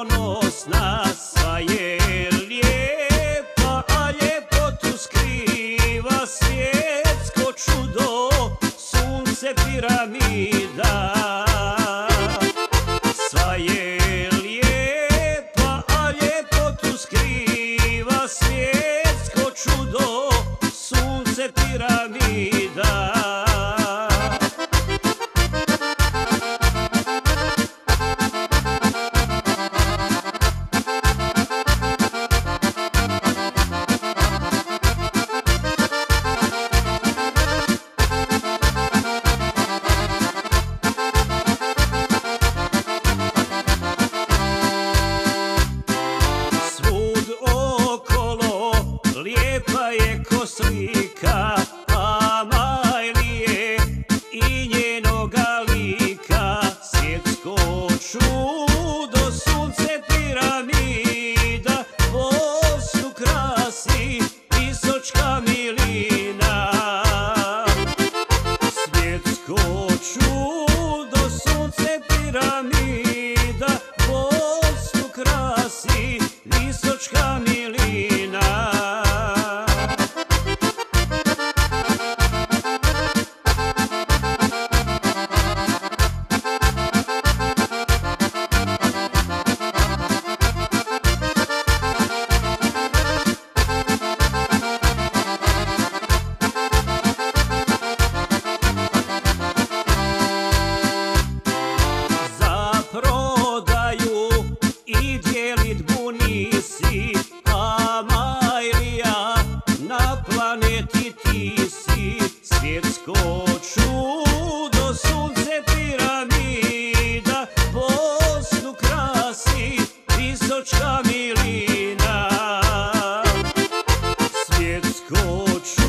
ponosna, sva je lijepa, a ljepotu skriva svjetsko čudo, sunce piramida. Sva je lijepa, a ljepotu skriva svjetsko čudo, sunce piramida. Lijepa je ko slika Amajlije i njenoga lika, svjetsko čudo, sunce piramida, Bosnu krasi Istočka milina. Svjetsko čudo, sunce piramida, Bosnu krasi Istočka milina. I dijelit bunisi, Amajlija, na planeti ti si. Svjetsko čudo, sunce piramida, Bosnu krasi Istočka milina. Svjetsko čudo,